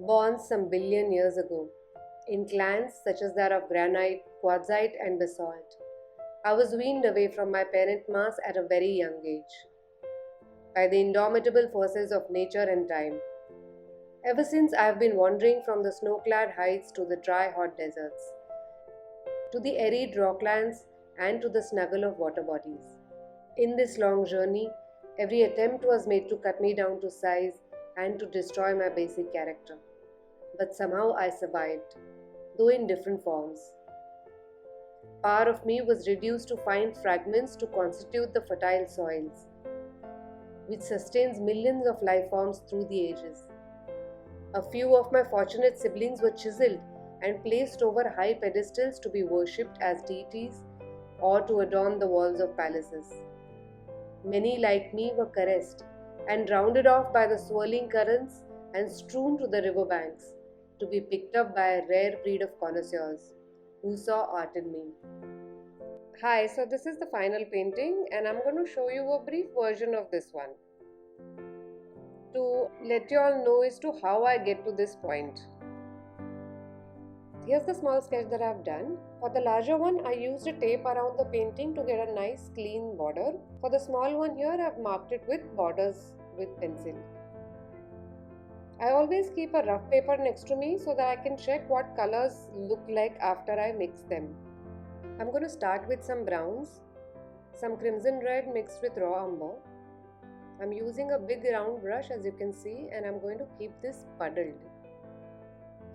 born some billion years ago, in clans such as that of granite, quartzite, and basalt. I was weaned away from my parent mass at a very young age by the indomitable forces of nature and time. Ever since, I have been wandering from the snow clad heights to the dry, hot deserts, to the arid rocklands, and to the snuggle of water bodies. In this long journey, every attempt was made to cut me down to size and to destroy my basic character. But somehow I survived, though in different forms. Part of me was reduced to fine fragments to constitute the fertile soils, which sustains millions of life forms through the ages. A few of my fortunate siblings were chiseled and placed over high pedestals to be worshipped as deities or to adorn the walls of palaces. Many, like me, were caressed and rounded off by the swirling currents and strewn to the river banks to be picked up by a rare breed of connoisseurs who saw art in me. Hi, so this is the final painting, and I'm going to show you a brief version of this one to let you all know as to how I get to this point. Here's the small sketch that I've done. For the larger one, I used a tape around the painting to get a nice clean border. For the small one here, I've marked it with borders with pencil. I always keep a rough paper next to me so that I can check what colors look like after I mix them. I'm going to start with some browns, some crimson red mixed with raw umber. I'm using a big round brush, as you can see, and I'm going to keep this puddled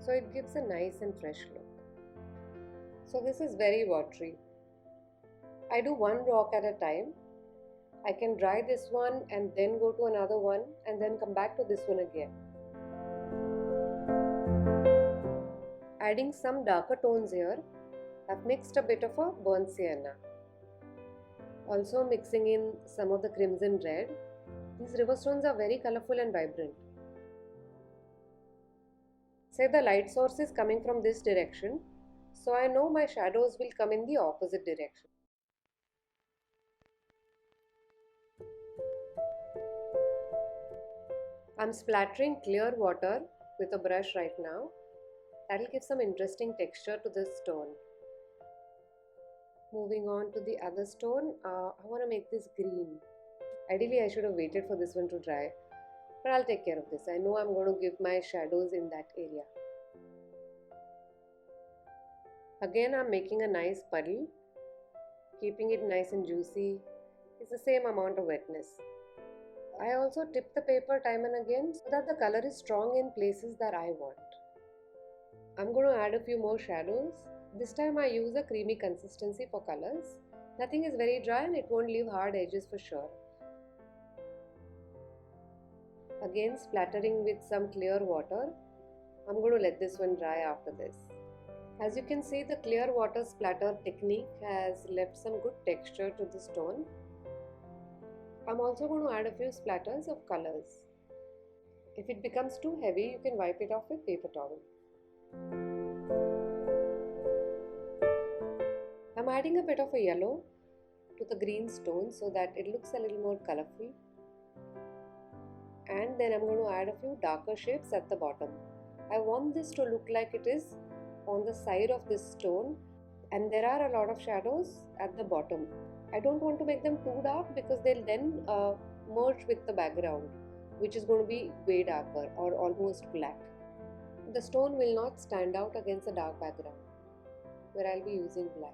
so it gives a nice and fresh look. So this is very watery. I do one rock at a time. I can dry this one and then go to another one and then come back to this one again. Adding some darker tones here, I've mixed a bit of a burnt sienna. Also mixing in some of the crimson red. These river stones are very colorful and vibrant. Say the light source is coming from this direction, so I know my shadows will come in the opposite direction. I'm splattering clear water with a brush right now. That will give some interesting texture to this stone. Moving on to the other stone, I want to make this green. Ideally, I should have waited for this one to dry, but I'll take care of this. I know I'm going to give my shadows in that area. Again, I'm making a nice puddle, keeping it nice and juicy. It's the same amount of wetness. I also tip the paper time and again so that the color is strong in places that I want. I'm going to add a few more shadows. This time I use a creamy consistency for colors. Nothing is very dry and it won't leave hard edges for sure. Again, splattering with some clear water. I'm going to let this one dry after this. As you can see, the clear water splatter technique has left some good texture to the stone. I'm also going to add a few splatters of colors. If it becomes too heavy, you can wipe it off with paper towel. I'm adding a bit of a yellow to the green stone so that it looks a little more colorful. And then I'm going to add a few darker shapes at the bottom. I want this to look like it is on the side of this stone, and there are a lot of shadows at the bottom. I don't want to make them too dark because they'll then merge with the background, which is going to be way darker or almost black. The stone will not stand out against a dark background where I'll be using black.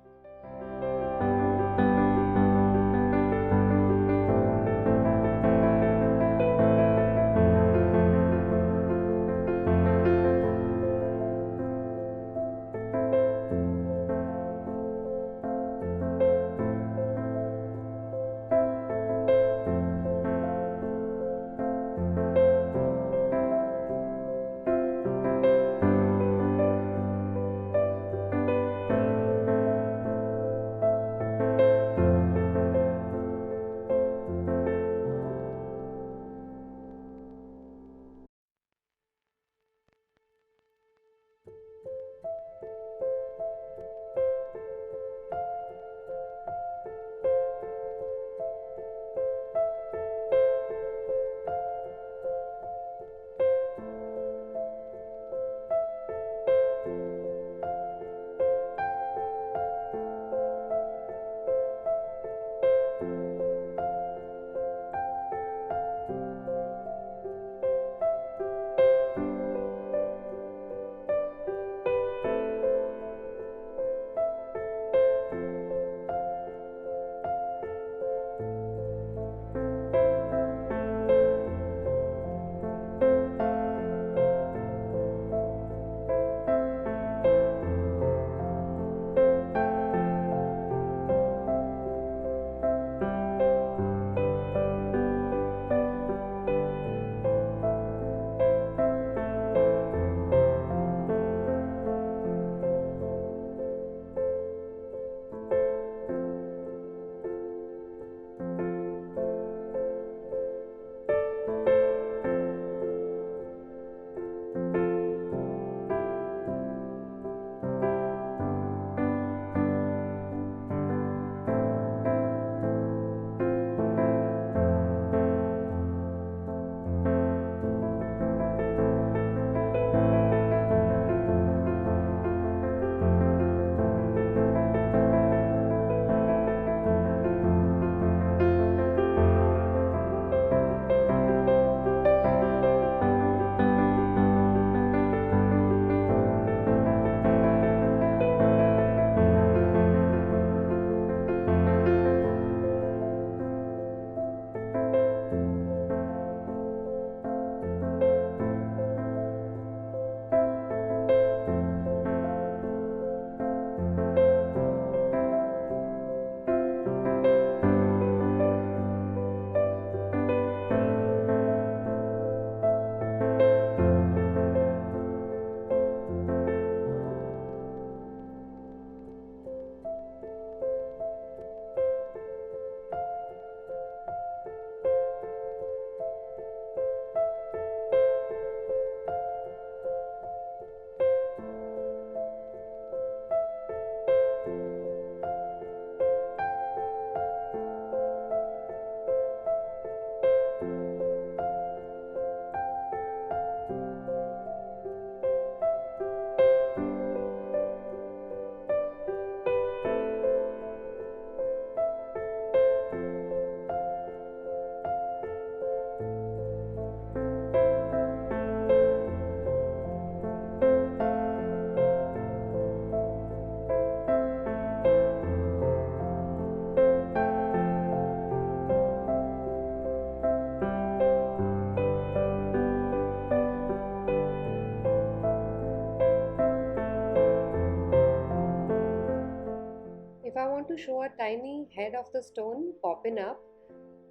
show a tiny head of the stone popping up,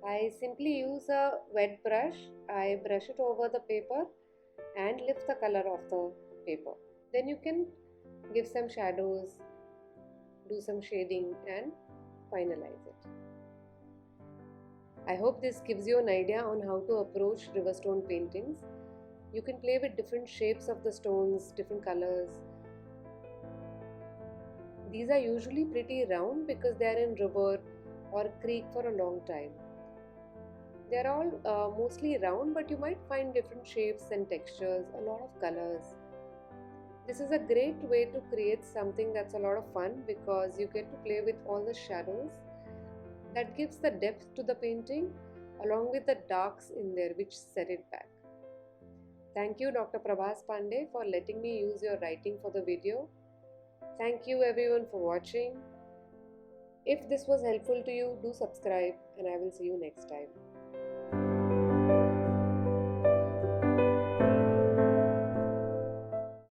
I simply use a wet brush. I brush it over the paper and lift the color of the paper. Then you can give some shadows, do some shading and finalize it. I hope this gives you an idea on how to approach river stone paintings. You can play with different shapes of the stones, different colors. These are usually pretty round because they are in river or creek for a long time. They are all mostly round, but you might find different shapes and textures, a lot of colors. This is a great way to create something that's a lot of fun because you get to play with all the shadows. That gives the depth to the painting along with the darks in there which set it back. Thank you Dr. Prabhas Pandey for letting me use your writing for the video. Thank you everyone for watching. If this was helpful to you, do subscribe and I will see you next time.